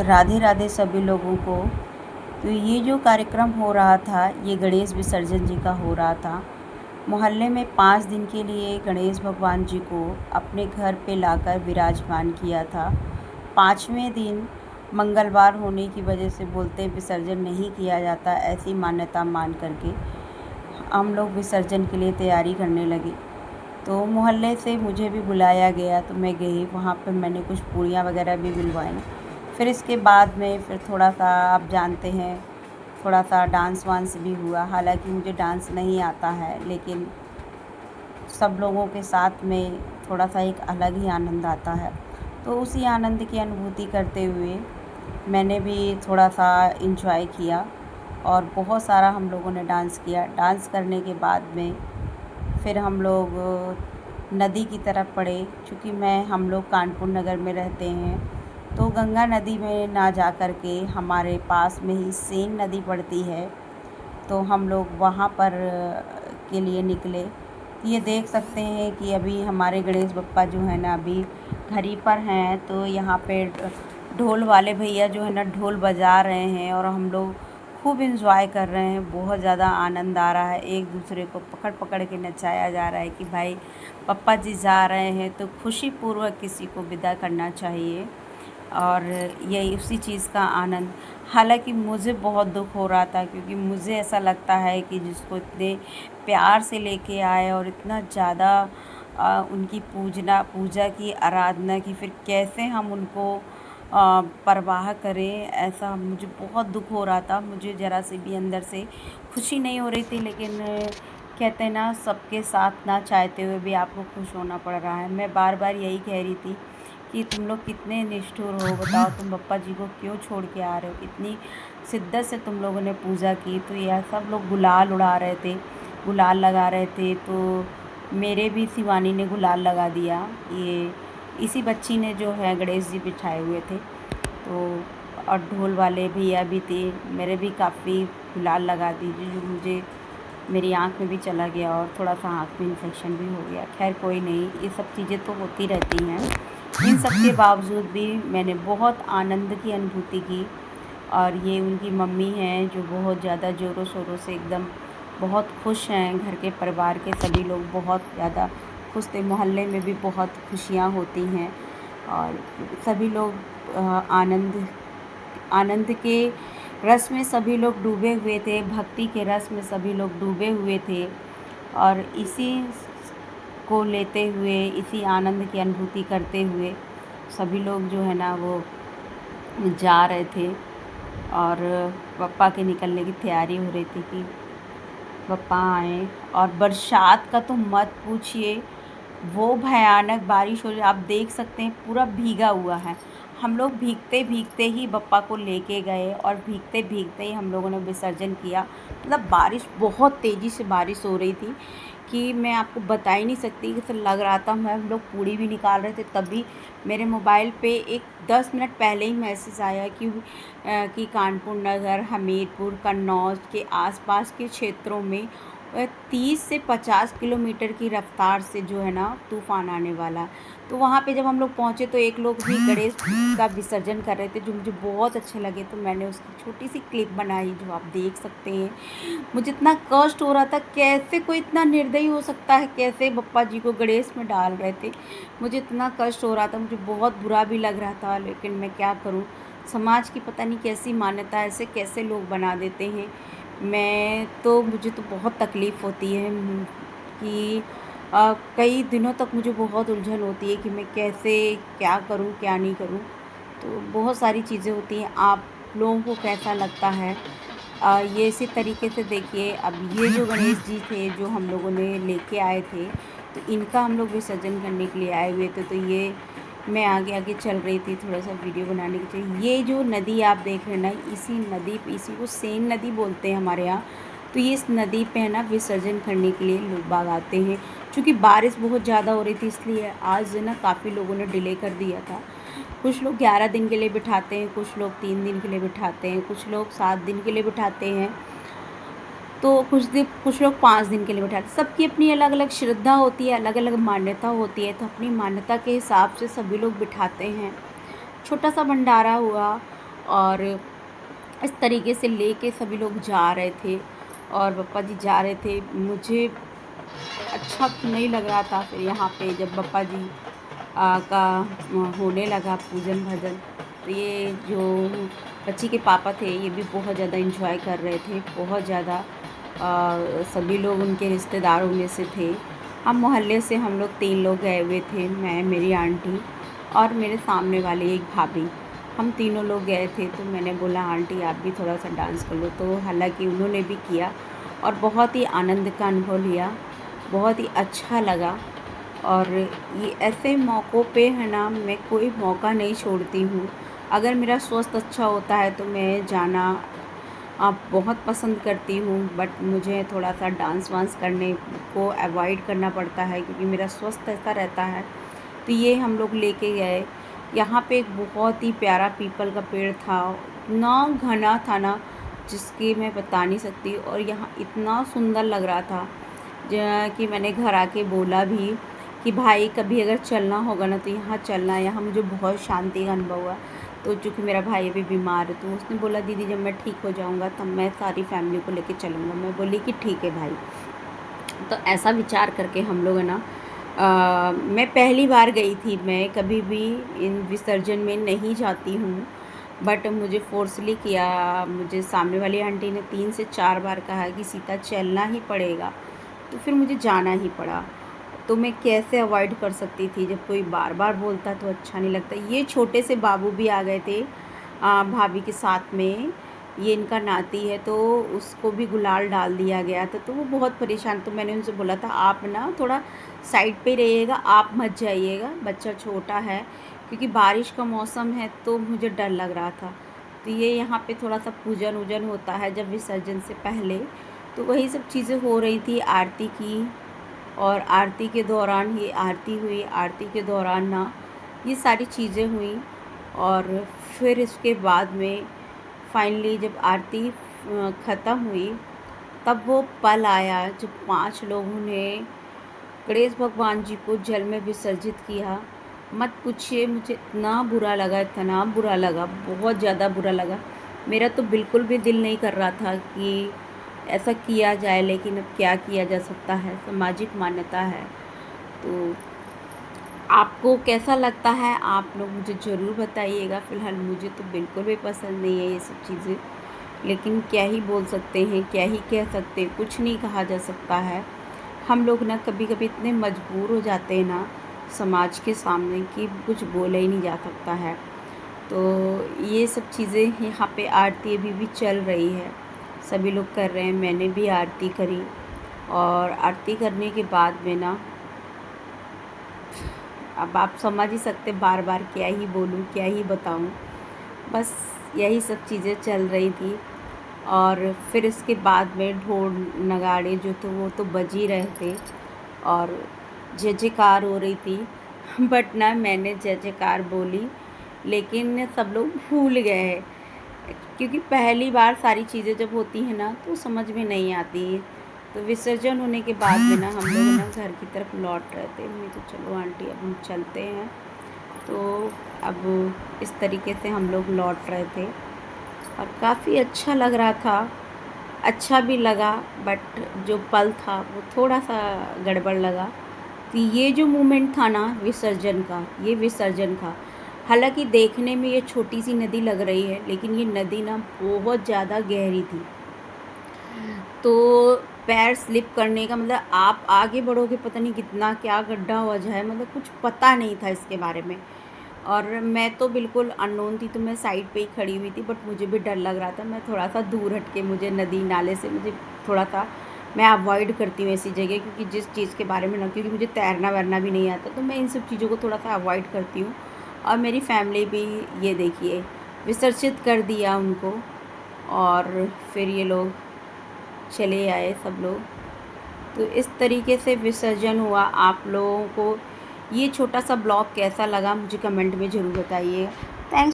राधे राधे सभी लोगों को। तो ये जो कार्यक्रम हो रहा था, ये गणेश विसर्जन जी का हो रहा था। मोहल्ले में 5 दिन के लिए गणेश भगवान जी को अपने घर पे लाकर विराजमान किया था। 5वें दिन मंगलवार होने की वजह से बोलते विसर्जन नहीं किया जाता, ऐसी मान्यता मान करके हम लोग विसर्जन के लिए तैयारी करने लगे। तो मोहल्ले से मुझे भी बुलाया गया, तो मैं गई। वहाँ पे मैंने कुछ पूड़ियाँ वगैरह भी बिलवाईं। फिर इसके बाद में फिर थोड़ा-सा, आप जानते हैं, थोड़ा-सा डांस वांस भी हुआ। हालांकि मुझे डांस नहीं आता है, लेकिन सब लोगों के साथ में थोड़ा-सा एक अलग ही आनंद आता है। तो उसी आनंद की अनुभूति करते हुए मैंने भी थोड़ा-सा एंजॉय किया और बहुत सारा हम लोगों ने डांस किया। डांस करने के बाद में फिर हम लोग नदी की तरफ पड़े। चूँकि हम लोग कानपुर नगर में रहते हैं, तो गंगा नदी में ना जा कर के हमारे पास में ही सेन नदी पड़ती है, तो हम लोग वहाँ पर के लिए निकले। ये देख सकते हैं कि अभी हमारे गणेश बप्पा जो है ना, अभी घर ही पर हैं। तो यहाँ पे ढोल वाले भैया जो है ना, ढोल बजा रहे हैं और हम लोग खूब एंजॉय कर रहे हैं। बहुत ज़्यादा आनंद आ रहा है। एक दूसरे को पकड़ पकड़ के नचाया जा रहा है कि भाई पप्पा जी जा रहे हैं, तो खुशीपूर्वक किसी को विदा करना चाहिए। और यही उसी चीज़ का आनंद। हालांकि मुझे बहुत दुख हो रहा था, क्योंकि मुझे ऐसा लगता है कि जिसको इतने प्यार से लेके आए और इतना ज़्यादा उनकी पूजा की, आराधना की, फिर कैसे हम उनको परवाह करें, ऐसा मुझे बहुत दुख हो रहा था। मुझे ज़रा से भी अंदर से खुशी नहीं हो रही थी, लेकिन कहते हैं ना, सबके साथ ना चाहते हुए भी आपको खुश होना पड़ रहा है। मैं बार बार यही कह रही थी कि तुम लोग कितने निष्ठुर हो, बताओ तुम बप्पा जी को क्यों छोड़ के आ रहे हो। इतनी शिद्दत से तुम लोगों ने पूजा की। तो यह सब लोग गुलाल उड़ा रहे थे, गुलाल लगा रहे थे। तो मेरे भी शिवानी ने गुलाल लगा दिया। ये इसी बच्ची ने जो है गणेश जी बिठाए हुए थे। तो और ढोल वाले भैया भी थे, मेरे भी काफ़ी गुलाल लगा दीजिए, जो मुझे मेरी आँख में भी चला गया और थोड़ा-सा आँख में इन्फेक्शन भी हो गया। खैर कोई नहीं, ये सब चीज़ें तो होती रहती हैं। इन सब के बावजूद भी मैंने बहुत आनंद की अनुभूति की। और ये उनकी मम्मी हैं, जो बहुत ज़्यादा ज़ोरों शोरों से एकदम बहुत खुश हैं। घर के परिवार के सभी लोग बहुत ज़्यादा खुश थे। मोहल्ले में भी बहुत खुशियाँ होती हैं और सभी लोग आनंद के रस में सभी लोग डूबे हुए थे। भक्ति के रस में सभी लोग डूबे हुए थे और इसी को लेते हुए, इसी आनंद की अनुभूति करते हुए सभी लोग जो है ना, वो जा रहे थे। और पप्पा के निकलने की तैयारी हो रही थी कि पप्पा आए। और बरसात का तो मत पूछिए, वो भयानक बारिश हो रही, आप देख सकते हैं पूरा भीगा हुआ है। हम लोग भीगते भीगते ही बप्पा को लेके गए और भीगते भीगते ही हम लोगों ने विसर्जन किया। मतलब बारिश, बहुत तेज़ी से बारिश हो रही थी कि मैं आपको बता ही नहीं सकती। कि लग रहा था, हम लोग पूड़ी भी निकाल रहे थे, तभी मेरे मोबाइल पे एक 10 मिनट पहले ही मैसेज आया कि कानपुर नगर, हमीरपुर, कन्नौज के आसपास के क्षेत्रों में 30 से 50 किलोमीटर की रफ्तार से जो है ना, तूफ़ान आने वाला। तो वहाँ पे जब हम लोग पहुँचे, तो एक लोग भी गणेश का विसर्जन कर रहे थे, जो मुझे बहुत अच्छे लगे। तो मैंने उसकी छोटी सी क्लिप बनाई, जो आप देख सकते हैं। मुझे इतना कष्ट हो रहा था, कैसे कोई इतना निर्दयी हो सकता है, कैसे बप्पा जी को गणेश में डाल रहे थे। मुझे इतना कष्ट हो रहा था, मुझे बहुत बुरा भी लग रहा था, लेकिन मैं क्या करूँ। समाज की पता नहीं कैसी मान्यता, ऐसे कैसे लोग बना देते हैं। मुझे तो बहुत तकलीफ़ होती है कि कई दिनों तक मुझे बहुत उलझन होती है कि मैं कैसे, क्या करूं, क्या नहीं करूं। तो बहुत सारी चीज़ें होती हैं। आप लोगों को कैसा लगता है, ये इसी तरीके से देखिए। अब ये जो गणेश जी थे, जो हम लोगों ने लेके आए थे, तो इनका हम लोग विसर्जन करने के लिए आए हुए थे। तो ये मैं आगे आगे चल रही थी, थोड़ा-सा वीडियो बनाने के लिए। ये जो नदी आप देख रहे हैं ना, इसी को सेन नदी बोलते हैं हमारे यहाँ। तो ये इस नदी पे है ना, विसर्जन करने के लिए लोग बाग आते हैं। चूँकि बारिश बहुत ज़्यादा हो रही थी, इसलिए आज ना काफ़ी लोगों ने डिले कर दिया था। कुछ लोग 11 दिन के लिए बिठाते हैं, कुछ लोग 3 दिन के लिए बिठाते हैं, कुछ लोग 7 दिन के लिए बिठाते हैं, तो कुछ लोग 5 दिन के लिए बिठाते हैं। सबकी अपनी अलग अलग श्रद्धा होती है, अलग अलग मान्यता होती है। तो अपनी मान्यता के हिसाब से सभी लोग बिठाते हैं। छोटा सा भंडारा हुआ और इस तरीके से लेके सभी लोग जा रहे थे और पप्पा जी जा रहे थे। मुझे अच्छा नहीं लग रहा था। फिर यहाँ पे जब पप्पा जी का होने लगा पूजन भजन, तो ये जो बच्ची के पापा थे ये भी बहुत ज़्यादा एंजॉय कर रहे थे, बहुत ज़्यादा। सभी लोग उनके रिश्तेदारों में से थे। हम मोहल्ले से हम लोग 3 लोग गए हुए थे, मैं, मेरी आंटी और मेरे सामने वाले एक भाभी। हम तीनों लोग गए थे। तो मैंने बोला आंटी आप भी थोड़ा सा डांस कर लो, तो हालांकि उन्होंने भी किया और बहुत ही आनंद का अनुभव लिया, बहुत ही अच्छा लगा। और ये ऐसे मौक़ों पे है ना, मैं कोई मौका नहीं छोड़ती हूँ। अगर मेरा स्वास्थ्य अच्छा होता है तो मैं जाना बहुत पसंद करती हूँ, बट मुझे थोड़ा सा डांस वांस करने को अवॉइड करना पड़ता है क्योंकि मेरा स्वास्थ्य ऐसा रहता है। तो ये हम लोग लेके गए। यहाँ पे एक बहुत ही प्यारा पीपल का पेड़ था, इतना घना था ना जिसकी मैं बता नहीं सकती। और यहाँ इतना सुंदर लग रहा था कि मैंने घर आके बोला भी कि भाई कभी अगर चलना होगा ना तो यहाँ चलना, यहाँ मुझे बहुत शांति का अनुभव हुआ। तो चूँकि मेरा भाई अभी बीमार है तो उसने बोला दीदी जब मैं ठीक हो जाऊँगा तब मैं सारी फैमिली को लेके चलूँगा। मैं बोली कि ठीक है भाई। तो ऐसा विचार करके हम लोग है ना, मैं पहली बार गई थी। मैं कभी भी इन विसर्जन में नहीं जाती हूँ, बट मुझे फ़ोर्सली किया। मुझे सामने वाली आंटी ने 3 से 4 बार कहा कि सीता चलना ही पड़ेगा, तो फिर मुझे जाना ही पड़ा। तो मैं कैसे अवॉइड कर सकती थी, जब कोई बार बार बोलता तो अच्छा नहीं लगता। ये छोटे से बाबू भी आ गए थे भाभी के साथ में। ये इनका नाती है, तो उसको भी गुलाल डाल दिया गया था, तो वो बहुत परेशान। तो मैंने उनसे बोला था आप ना थोड़ा साइड पे रहिएगा, आप मत जाइएगा, बच्चा छोटा है। क्योंकि बारिश का मौसम है तो मुझे डर लग रहा था। तो ये यहाँ पे थोड़ा सा पूजन वूजन होता है जब विसर्जन से पहले, तो वही सब चीज़ें हो रही थी। आरती की, और आरती के दौरान ये आरती हुई, आरती के दौरान ना ये सारी चीज़ें हुई। और फिर इसके बाद में फाइनली जब आरती ख़त्म हुई तब वो पल आया जब 5 लोगों ने गणेश भगवान जी को जल में विसर्जित किया। मत पूछिए, मुझे इतना बुरा लगा, इतना बुरा लगा, बहुत ज़्यादा बुरा लगा। मेरा तो बिल्कुल भी दिल नहीं कर रहा था कि ऐसा किया जाए, लेकिन अब क्या किया जा सकता है, सामाजिक मान्यता है। तो आपको कैसा लगता है आप लोग मुझे ज़रूर बताइएगा। फ़िलहाल मुझे तो बिल्कुल भी पसंद नहीं है ये सब चीज़ें, लेकिन क्या ही बोल सकते हैं, क्या ही कह सकते हैं, कुछ नहीं कहा जा सकता है। हम लोग ना कभी कभी इतने मजबूर हो जाते हैं ना समाज के सामने कि कुछ बोला ही नहीं जा सकता है। तो ये सब चीज़ें यहाँ पे आरती अभी भी चल रही है, सभी लोग कर रहे हैं, मैंने भी आरती करी। और आरती करने के बाद में ना, अब आप समझ ही सकते बार बार क्या ही बोलूँ, क्या ही बताऊँ। बस यही सब चीज़ें चल रही थी। और फिर इसके बाद में ढोल नगाड़े जो थे वो तो बज ही रहे थे और जय जयकार हो रही थी। बट ना मैंने जय जयकार बोली, लेकिन सब लोग भूल गए हैं क्योंकि पहली बार सारी चीज़ें जब होती हैं ना तो समझ में नहीं आती। तो विसर्जन होने के बाद में ना हम लोग ना घर की तरफ लौट रहे थे। मैं तो चलो आंटी अब हम चलते हैं। तो अब इस तरीके से हम लोग लौट रहे थे और काफ़ी अच्छा लग रहा था, अच्छा भी लगा, बट जो पल था वो थोड़ा सा गड़बड़ लगा। तो ये जो मोमेंट था ना विसर्जन का, ये विसर्जन का, हालांकि देखने में ये छोटी सी नदी लग रही है, लेकिन ये नदी ना बहुत ज़्यादा गहरी थी। तो पैर स्लिप करने का मतलब आप आगे बढ़ोगे पता नहीं कितना क्या गड्ढा हो जाए, मतलब कुछ पता नहीं था इसके बारे में। और मैं तो बिल्कुल अननोन थी, तो मैं साइड पे ही खड़ी हुई थी, बट मुझे भी डर लग रहा था। मैं थोड़ा सा दूर हट के, मुझे नदी नाले से मुझे थोड़ा सा, मैं अवॉइड करती हूँ ऐसी जगह, क्योंकि जिस चीज़ के बारे में ना, क्योंकि मुझे तैरना वैरना भी नहीं आता, तो मैं इन सब चीज़ों को थोड़ा सा अवॉइड करती हूँ। और मेरी फैमिली भी, ये देखिए, विसर्जित कर दिया उनको और फिर ये लोग चले आए सब लोग। तो इस तरीके से विसर्जन हुआ। आप लोगों को ये छोटा सा ब्लॉग कैसा लगा मुझे कमेंट में ज़रूर बताइए। थैंक्स।